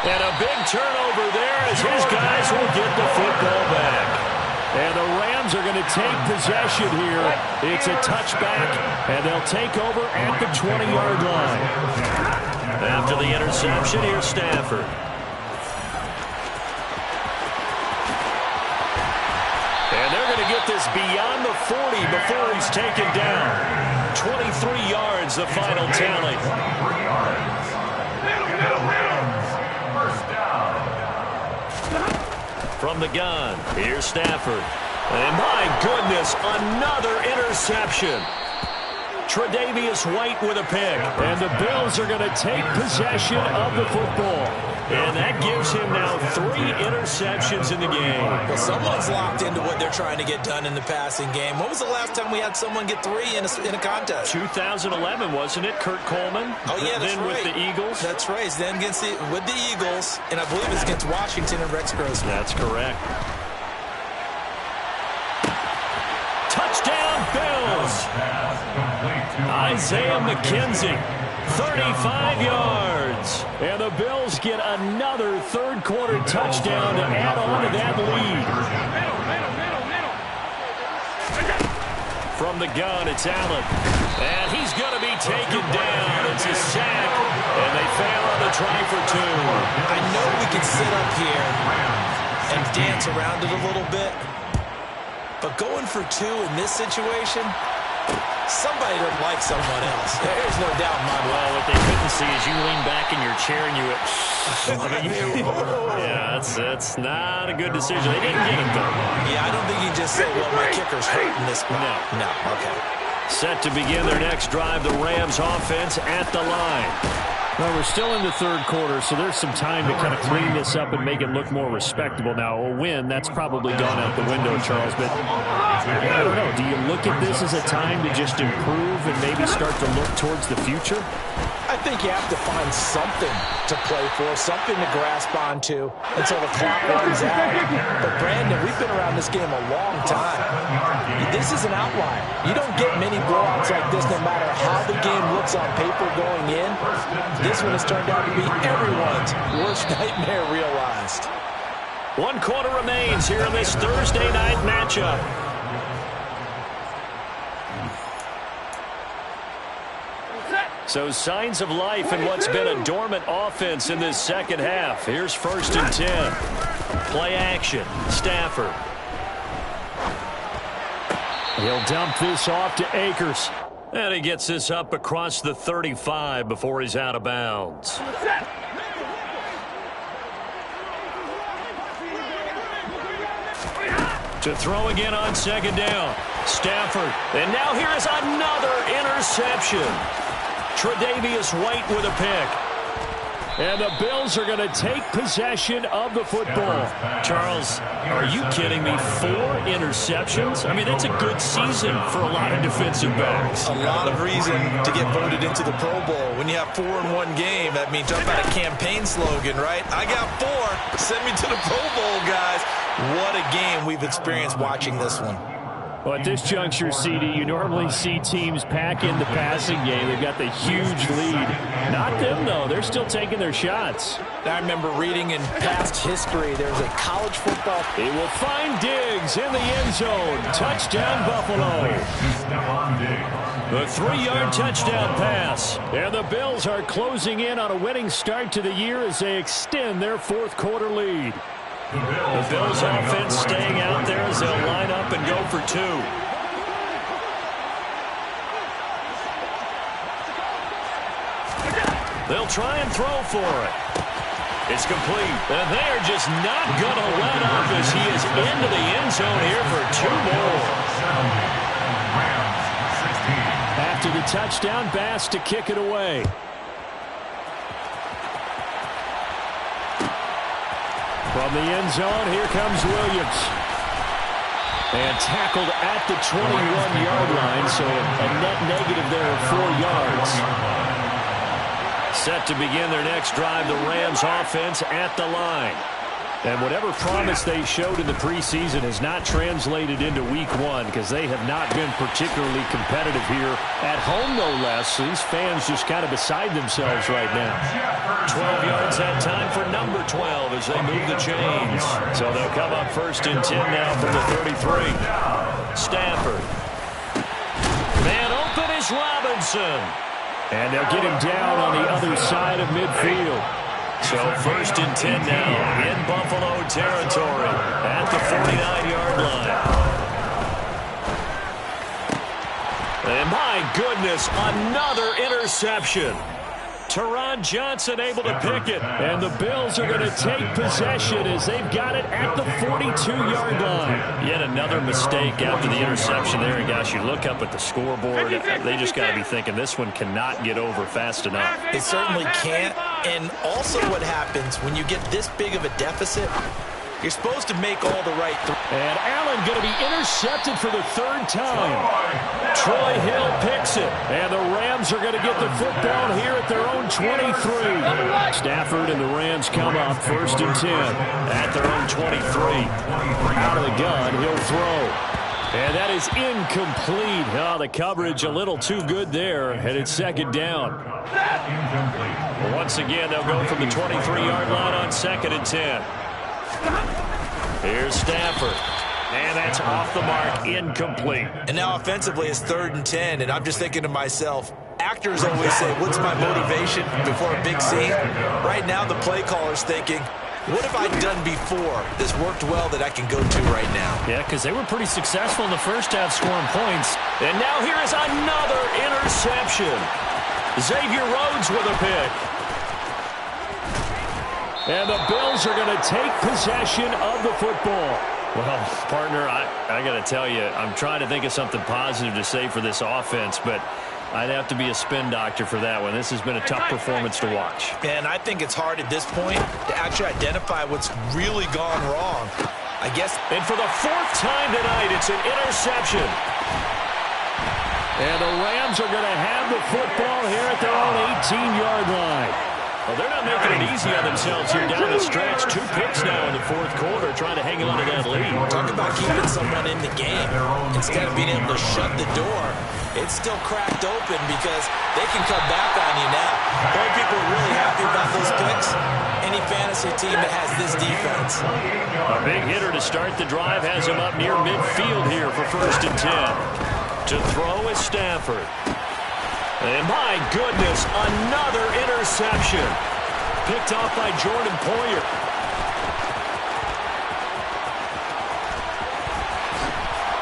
S2: And a big turnover there as his guys will get the football back.
S1: And the Rams are going to take possession here. It's a touchback, and they'll take over at the 20-yard line.
S2: After the interception, here's Stafford. And they're going to get this beyond the 40 before he's taken down. 23 yards, the final tally. From the gun, here's Stafford. And my goodness, another interception. Tre'Davious White with a pick.
S1: And the Bills are going to take possession of the football.
S2: And that gives him now 3 interceptions. interceptions in the game.
S3: Well, someone's locked into what they're trying to get done in the passing game. When was the last time we had someone get 3 in a contest?
S2: 2011, wasn't it? Kurt Coleman.
S3: Oh, yeah, that's
S2: then
S3: right.
S2: with the Eagles.
S3: That's right. Then with the Eagles, and I believe it's against Washington and Rex Grossman.
S2: That's correct. Touchdown, Bills. Isaiah McKenzie, 35 yards.
S1: And the Bills get another third-quarter touchdown to add on to that lead.
S2: From the gun, it's Allen. And he's going to be taken down. It's a sack, and they fail on the try for 2.
S3: I know we can sit up here and dance around it a little bit, but going for 2 in this situation, somebody doesn't like someone else. There's no doubt in my mind.
S2: Well, what they couldn't see is you lean back in your chair and you went, yeah, that's not a good decision. They didn't get him, though.
S3: Yeah, I don't think he just said, well, my kicker's hurting this spot. No, okay.
S2: Set to begin their next drive, the Rams offense at the line.
S1: Well, we're still in the third quarter, so there's some time to kind of clean this up and make it look more respectable. Now, a win, that's probably gone out the window, Charles, but I don't know. Do you look at this as a time to just improve and maybe start to look towards the future?
S5: I think you have to find something to play for, something to grasp onto until the clock runs out. But, Brandon, we've been around this game a long time. This is an outlier. You don't get many blowouts like this no matter how the game looks on paper going in. This one has turned out to be everyone's worst nightmare realized.
S2: 1 quarter remains here in this Thursday night matchup. So signs of life in what's been a dormant offense in this second half. Here's 1st and 10. Play action. Stafford.
S1: He'll dump this off to Akers.
S2: And he gets this up across the 35 before he's out of bounds. To throw again on 2nd down. Stafford. And now here is another interception. Tre'Davious White with a pick.
S1: And the Bills are going to take possession of the football.
S2: Charles, are you kidding me? 4 interceptions? I mean, that's a good season for a lot of defensive backs.
S3: A lot of reason to get voted into the Pro Bowl. When you have 4 in one game, that means talk about a campaign slogan, right? I got 4. Send me to the Pro Bowl, guys. What a game we've experienced watching this one.
S1: Well, at this juncture, CD, you normally see teams pack in the passing game. They've got the huge lead. Not them, though. They're still taking their shots.
S5: I remember reading in past history, there's a college football.
S1: He will find Diggs in the end zone. Touchdown, Buffalo. The 3-yard touchdown pass. And the Bills are closing in on a winning start to the year as they extend their 4th quarter lead.
S2: The Bills offense staying out there as they'll line up and go for 2. They'll try and throw for it. It's complete. And they're just not going to let up as he is into the end zone here for 2 more.
S1: After the touchdown, Bass to kick it away. From the end zone, here comes Williams. And tackled at the 21-yard line, so a net negative there of 4 yards.
S2: Set to begin their next drive, the Rams offense at the line.
S1: And whatever promise they showed in the preseason has not translated into week 1 because they have not been particularly competitive here at home, no less. These fans just kind of beside themselves right now.
S2: 12 yards that time for number 12 as they move the chains. So they'll come up 1st and 10 now from the 33. Stafford. Man open is Robinson.
S1: And they'll get him down on the other side of midfield.
S2: So 1st and 10 now in Buffalo territory at the 49-yard line. And my goodness, another interception. Teron Johnson able to pick it.
S1: And the Bills are going to take possession as they've got it at the 42-yard line.
S2: Yet another mistake after the interception there. And gosh, you look up at the scoreboard, they just got to be thinking this one cannot get over fast enough.
S3: It certainly can't. And also what happens when you get this big of a deficit, You're supposed to make all the right throws.
S1: And Allen going to be intercepted for the third time. Troy Hill picks it. And the Rams are going to get the football here at their own 23. Stafford and the Rams come up 1st and 10 at their own 23. Out of the gun, he'll throw. And that is incomplete. Oh, the coverage a little too good there, and it's 2nd down. Once again, they'll go from the 23-yard line on 2nd and 10. Here's Stafford. And that's off the mark, incomplete.
S3: And now offensively, it's 3rd and 10, and I'm just thinking to myself, actors always say, what's my motivation before a big scene? Right now, the play caller's thinking, what have I done before that's worked well that I can go to right now?
S1: Yeah, because they were pretty successful in the first half scoring points. And now here is another interception. Xavier Rhodes with a pick. And the Bills are going to take possession of the football. Well, partner, I got to tell you, I'm trying to think of something positive to say for this offense, but I'd have to be a spin doctor for that one. This has been a tough performance to watch.
S3: And I think it's hard at this point to actually identify what's really gone wrong. I guess.
S1: And for the 4th time tonight, it's an interception. And the Rams are going to have the football here at their own 18-yard line. Well, they're not making it easy on themselves here down the stretch. 2 picks now in the 4th quarter, trying to hang on to that lead.
S3: Talk about keeping someone in the game. Instead of being able to shut the door, it's still cracked open because they can come back on you now. The only people are really happy about those picks, any fantasy team that has this defense.
S1: A big hitter to start the drive has him up near midfield here for 1st and 10. To throw is Stafford. And my goodness, another interception. Picked off by Jordan Poyer.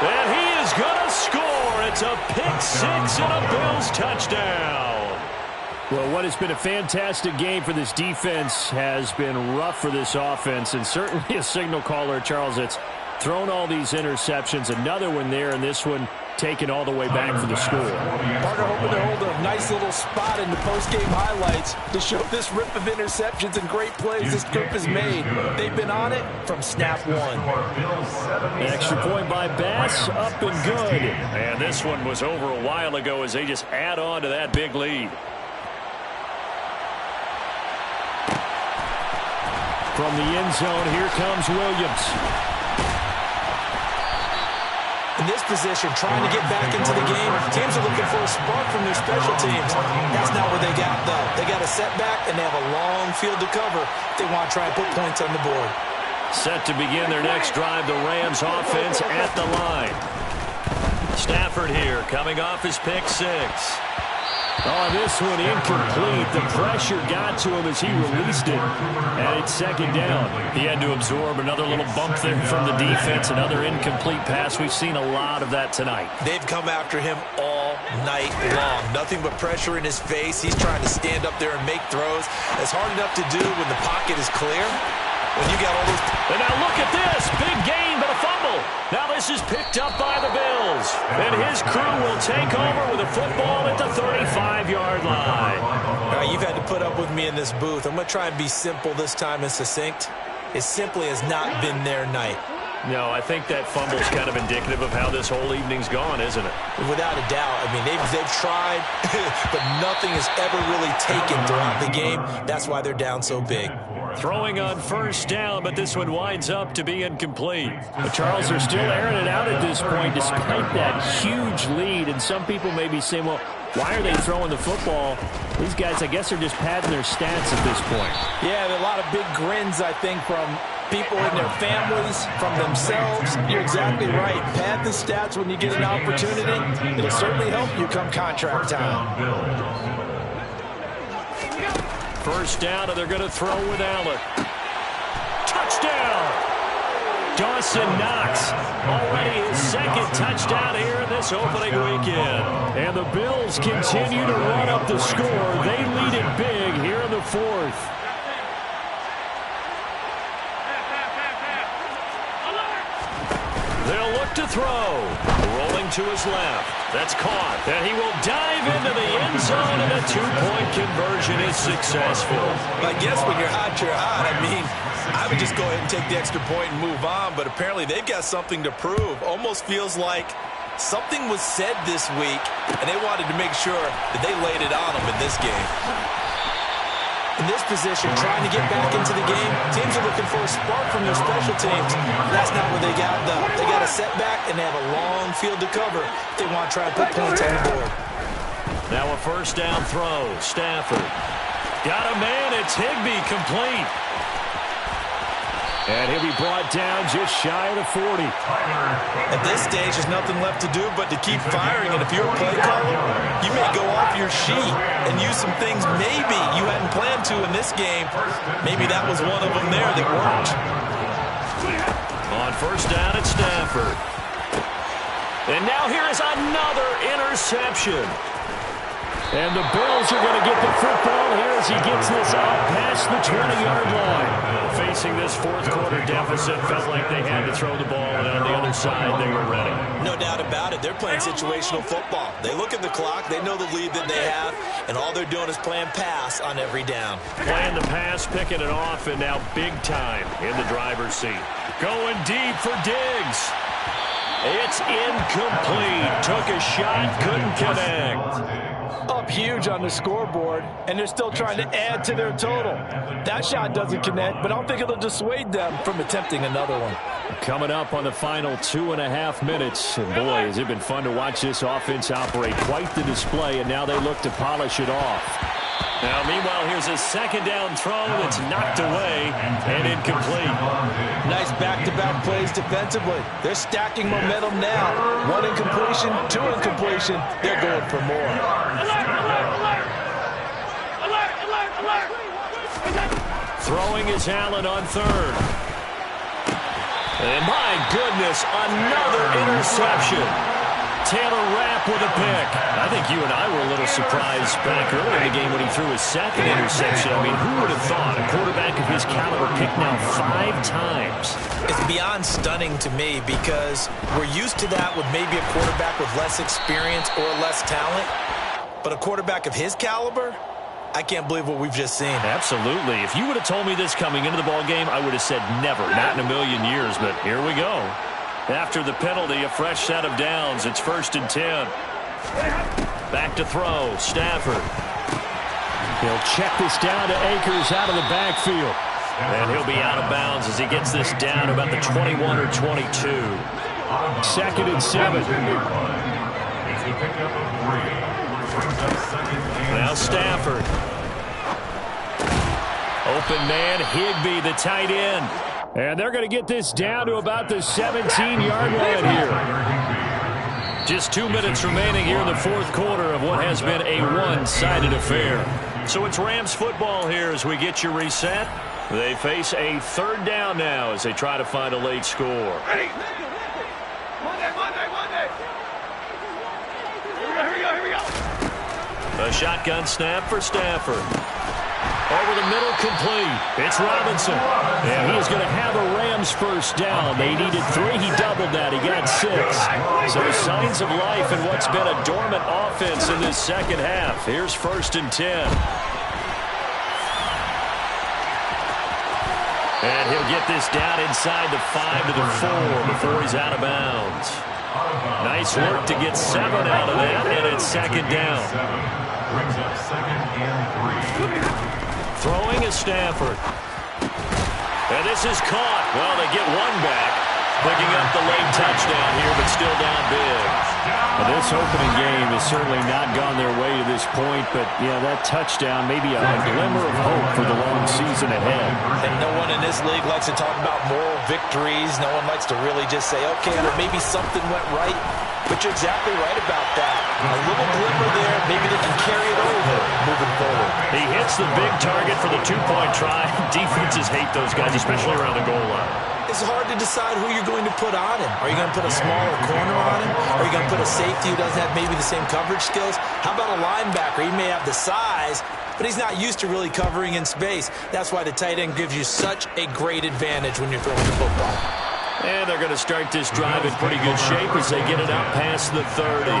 S1: And he is going to score. It's a pick 6 and a Bills touchdown. Well, what has been a fantastic game for this defense has been rough for this offense, and certainly a signal caller, Charles, that's thrown all these interceptions. Another one there, and this one taken all the way back for the score.
S5: Parker hoping to hold a nice little spot in the post-game highlights to show this rip of interceptions and great plays this group has made. They've been on it from snap 1.
S1: An extra point by Bass, up and good. And this one was over a while ago as they just add on to that big lead. From the end zone, here comes Williams.
S3: In this position, trying to get back into the game, teams are looking for a spark from their special teams. That's not what they got, though. They got a setback, and they have a long field to cover if they want to try and put points on the board.
S1: Set to begin their next drive, the Rams offense at the line. Stafford here, coming off his pick 6. Oh, this one incomplete. The pressure got to him as he released it, and it's 2nd down. He had to absorb another little bump there from the defense, another incomplete pass. We've seen a lot of that tonight.
S3: They've come after him all night long. Nothing but pressure in his face. He's trying to stand up there and make throws. It's hard enough to do when the pocket is clear. When you got all those...
S1: And now look at this. Big gain, but a fumble. Now this is picked up by the Bills. And his crew will take over with a football at the 35-yard line.
S3: All right, you've had to put up with me in this booth. I'm going to try and be simple this time and succinct. It simply has not been their night.
S1: No, I think that fumble's kind of indicative of how this whole evening's gone, isn't it?
S3: Without a doubt. I mean, they've tried, but nothing has ever really taken throughout the game. That's why they're down so big.
S1: Throwing on 1st down, but this one winds up to be incomplete. The Charles are still airing it out at this point despite that huge lead. And some people may be saying, well, why are they throwing the football? These guys, I guess, are just padding their stats at this point.
S5: Yeah, a lot of big grins, I think, from people in their families, from themselves. You're exactly right. Pad the stats when you get an opportunity. It'll certainly help you come contract time.
S1: 1st down, and they're going to throw with Allen. Touchdown! Dawson Knox, already his 2nd touchdown here in this opening weekend. And the Bills continue to run up the score. They lead it big here in the 4th. They'll look to throw. Rolling to his left. That's caught. And he will dive into the end zone, and a 2-point conversion is successful.
S3: I guess when you're hot, you're hot. I mean, I would just go ahead and take the extra point and move on, but apparently they've got something to prove. Almost feels like something was said this week, and they wanted to make sure that they laid it on them in this game.
S5: In this position, trying to get back into the game, teams are looking for a spark from their special teams. That's not where they got, though. They got a setback, and they have a long field to cover if they want to try and put points on the board.
S2: Now a first down throw. Stafford. Got a man. It's Higbee, complete.
S1: And he'll be brought down just shy of the 40.
S3: At this stage, there's nothing left to do but to keep firing. And if you're a play caller, you may go off your sheet and use some things maybe you hadn't planned to in this game. Maybe that was one of them there that worked.
S2: On first down, it's Stafford. And now here is another interception.
S1: And the Bills are going to get the football here as he gets this up past the 20-yard line.
S2: Facing this fourth quarter deficit, felt like they had to throw the ball, and on the other side, they were ready.
S3: No doubt about it. They're playing situational football. They look at the clock, they know the lead that they have, and all they're doing is playing pass on every down.
S2: Playing the pass, picking it off, and now big time in the driver's seat. Going deep for Diggs. It's incomplete. Took a shot, couldn't connect.
S5: Up huge on the scoreboard, and they're still trying to add to their total. That shot doesn't connect, but I don't think it'll dissuade them from attempting another one.
S1: Coming up on the final 2.5 minutes. And boy, has it been fun to watch this offense operate. Quite the display, and now they look to polish it off.
S2: Now, meanwhile, here's a second down throw that's knocked away and incomplete.
S5: Nice back-to-back plays defensively. They're stacking momentum now. One incompletion, two incompletion. They're going for more.
S2: Throwing is Allen on third. And my goodness, another interception. Taylor Rapp with a pick. I think you and I were a little surprised back earlier in the game when he threw his second interception. I mean, who would have thought a quarterback of his caliber picked now 5 times?
S3: It's beyond stunning to me because we're used to that with maybe a quarterback with less experience or less talent. But a quarterback of his caliber, I can't believe what we've just seen.
S2: Absolutely. If you would have told me this coming into the ball game, I would have said never, not in a million years. But here we go. After the penalty, a fresh set of downs. It's 1st and 10. Back to throw. Stafford.
S1: He'll check this down to Akers out of the backfield.
S2: And he'll be out of bounds as he gets this down about the 21 or 22.
S1: 2nd and 7.
S2: Now Stafford. Open man, Higbee, the tight end.
S1: And they're going to get this down to about the 17-yard line here.
S2: Just 2 minutes remaining here in the fourth quarter of what has been a one-sided affair. So it's Rams football here as we get you reset. They face a third down now as they try to find a late score.
S6: Ready? Monday. Here we go.
S2: A shotgun snap for Stafford. Over the middle, complete. It's Robinson.
S1: And he is going to have a Rams first down. They needed 3. He doubled that. He got 6.
S2: So signs of life in what's been a dormant offense in this second half. Here's 1st and 10. And he'll get this down inside the 5 to the 4 before he's out of bounds. Nice work to get 7 out of that, and it's 2nd down.
S4: Brings up 2nd and 3.
S2: Throwing is Stafford. And this is caught. Well, they get one back. Picking up the late touchdown here, but still down big.
S1: Well, this opening game has certainly not gone their way to this point, but, yeah, that touchdown, maybe a glimmer of hope for the long season ahead.
S3: And no one in this league likes to talk about moral victories. No one likes to really just say, okay, well, maybe something went right. But you're exactly right about that. A little glimmer there. Maybe they can carry it over moving forward.
S2: He hits the big target for the 2-point try. Defenses hate those guys, especially around the goal line.
S3: It's hard to decide who you're going to put on him. Are you going to put a smaller corner on him? Are you going to put a safety who doesn't have maybe the same coverage skills? How about a linebacker? He may have the size, but he's not used to really covering in space. That's why the tight end gives you such a great advantage when you're throwing the football.
S2: And they're going to start this drive in pretty good shape as they get it up past the 30.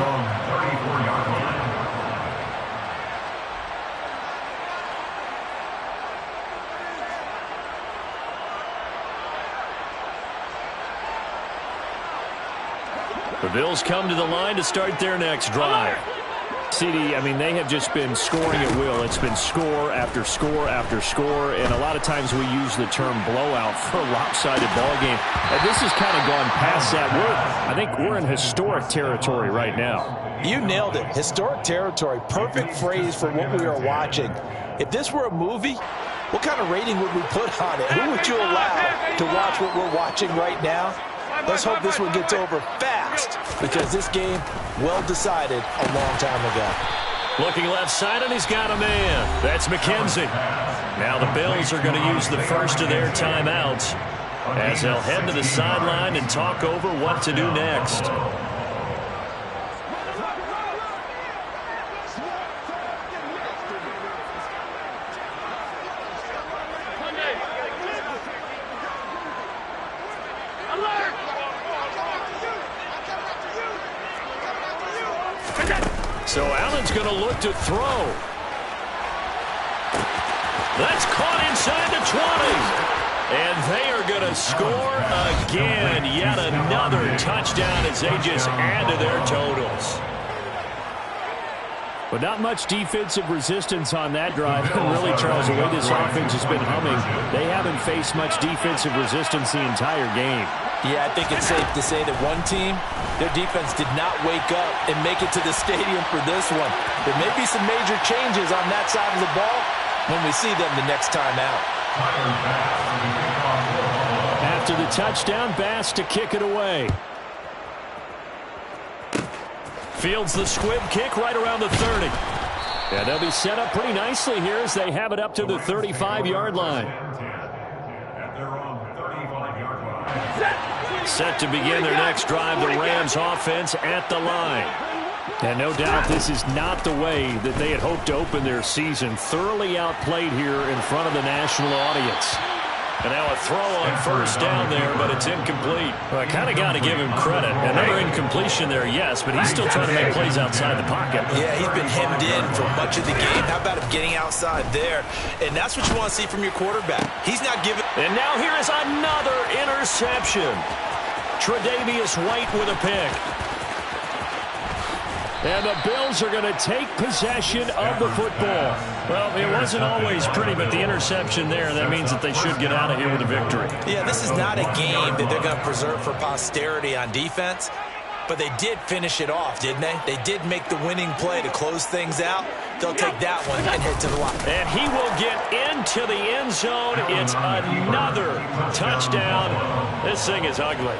S2: The Bills come to the line to start their next drive.
S1: CD, I mean, they have just been scoring at will. It's been score after score after score, and a lot of times we use the term blowout for a lopsided ball game. And this has kind of gone past that. I think we're in historic territory right now.
S5: You nailed it. Historic territory. Perfect phrase for what we are watching. If this were a movie, what kind of rating would we put on it? Who would you allow to watch what we're watching right now? Let's hope this one gets over fast, because this game, well decided a long time ago.
S2: Looking left side, and he's got a man. That's McKenzie. Now the Bills are going to use the first of their timeouts as they'll head to the sideline and talk over what to do next. So Allen's going to look to throw. That's caught inside the 20. And they are going to score again. Yet another touchdown as they just add to their totals.
S1: But not much defensive resistance on that drive. And really, Charles, the way this offense has been humming, they haven't faced much defensive resistance the entire game.
S5: Yeah, I think it's safe to say that one team, their defense did not wake up and make it to the stadium for this one. There may be some major changes on that side of the ball when we see them the next time out.
S1: After the touchdown, Bass to kick it away.
S2: Fields the squib kick right around the 30.
S1: Yeah, they'll be set up pretty nicely here as they have it up to the 35-yard line.
S2: Set to begin their next drive, the Rams offense at the line.
S1: And no doubt this is not the way that they had hoped to open their season. Thoroughly outplayed here in front of the national audience.
S2: And now a throw on first down there, but it's incomplete. Well, I kind of got to give him credit. Another incompletion there, yes, but he's still trying to make plays outside the pocket.
S3: Yeah, he's been hemmed in for much of the game. How about him getting outside there? And that's what you want to see from your quarterback. He's not giving.
S2: And now here is another interception. Tre'Davious White with a pick.
S1: And the Bills are going to take possession of the football.
S2: Well, it wasn't always pretty, but the interception there, that means that they should get out of here with a victory.
S3: Yeah, this is not a game that they're going to preserve for posterity on defense, but they did finish it off, didn't they? They did make the winning play to close things out. They'll take that one and head to the line.
S2: And he will get into the end zone. It's another touchdown. This thing is ugly.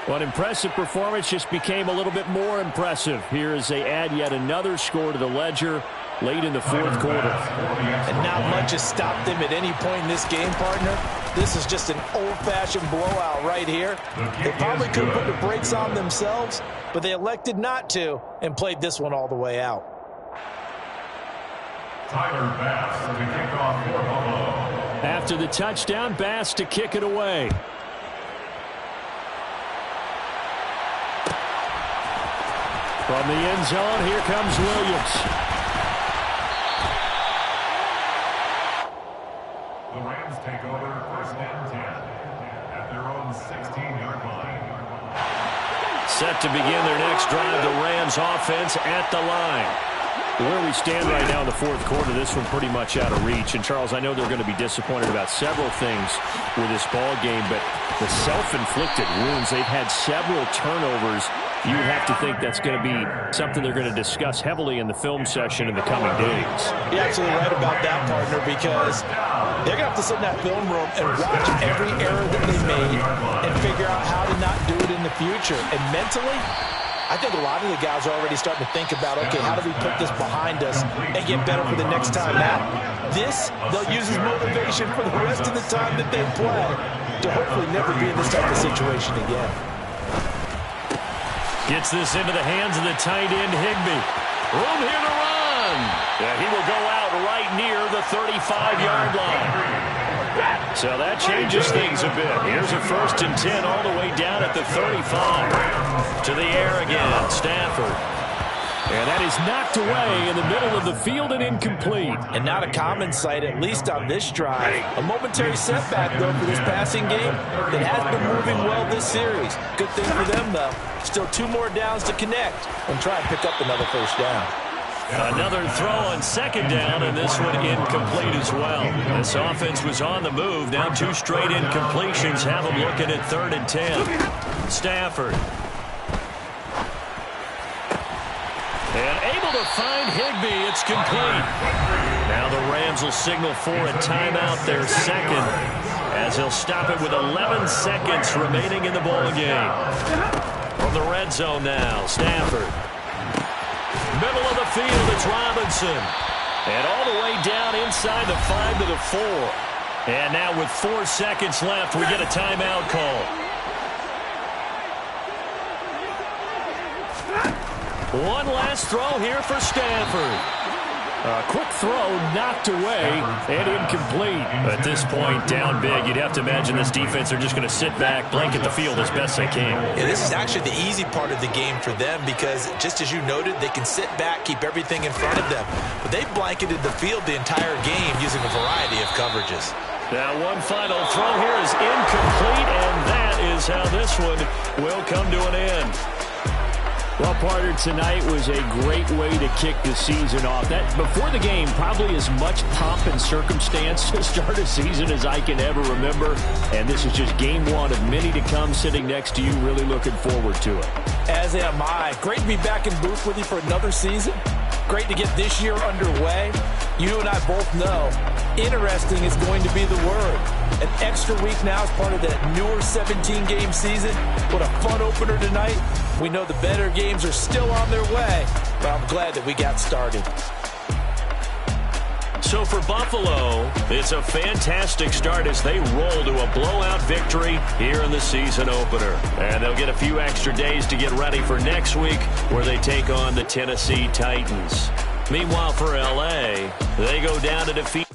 S1: Well, an impressive performance just became a little bit more impressive here as they add yet another score to the ledger late in the fourth quarter.
S5: And not much has stopped them at any point in this game, partner. This is just an old-fashioned blowout right here. They probably could have put the brakes on themselves, but they elected not to and played this one all the way out.
S4: Tyler Bass to kick off for Buffalo.
S1: After the touchdown, Bass to kick it away. From the end zone, here comes Williams.
S4: The Rams take over first and 10 at their own 16-yard line.
S2: Set to begin their next drive, the Rams offense at the line.
S1: Where we stand right now in the fourth quarter, this one pretty much out of reach. And, Charles, I know they're going to be disappointed about several things with this ball game, but the self-inflicted wounds, they've had several turnovers. You would have to think that's going to be something they're going to discuss heavily in the film session in the coming days.
S5: You're absolutely right about that, partner, because they're going to have to sit in that film room and watch every error that they made and figure out how to not do it in the future. And mentally, I think a lot of the guys are already starting to think about, okay, how do we put this behind us and get better for the next time out? This, they'll use as motivation for the rest of the time that they play to hopefully never be in this type of situation again.
S2: Gets this into the hands of the tight end, Higbee. Room here to run. Yeah, he will go out right near the 35-yard line. So that changes things a bit. Here's a first and 10 all the way down at the 35. To the air again, Stafford.
S1: And that is knocked away in the middle of the field and incomplete.
S5: And not a common sight, at least on this drive. A momentary setback, though, for this passing game that has been moving well this series. Good thing for them, though. Still 2 more downs to connect and try and pick up another first down.
S2: Another throw on second down, and this one incomplete as well. This offense was on the move. Now 2 straight incompletions have them looking at 3rd and 10. Stafford. And able to find Higbee. It's complete. Now the Rams will signal for a timeout, their second, as they'll stop it with 11 seconds remaining in the ball game. From the red zone now, Stafford. Middle of the field, it's Robinson. And all the way down inside the 5 to the 4. And now with 4 seconds left, we get a timeout call. One last throw here for Stafford.
S1: A quick throw knocked away and incomplete.
S2: At this point, down big, you'd have to imagine this defense are just going to sit back, blanket the field as best they can.
S3: Yeah, this is actually the easy part of the game for them because, just as you noted, they can sit back, keep everything in front of them. But they blanketed the field the entire game using a variety of coverages.
S2: Now one final throw here is incomplete, and that is how this one will come to an end.
S1: Well, partner, tonight was a great way to kick the season off. That before the game, probably as much pomp and circumstance to start a season as I can ever remember. And this is just game 1 of many to come. Sitting next to you, really looking forward to it.
S5: As am I. Great to be back in booth with you for another season. Great to get this year underway. You and I both know interesting is going to be the word. An extra week now as part of that newer 17-game season. What a fun opener tonight. We know the better games are still on their way, but I'm glad that we got started.
S2: So for Buffalo, it's a fantastic start as they roll to a blowout victory here in the season opener. And they'll get a few extra days to get ready for next week where they take on the Tennessee Titans. Meanwhile, for L.A., they go down to defeat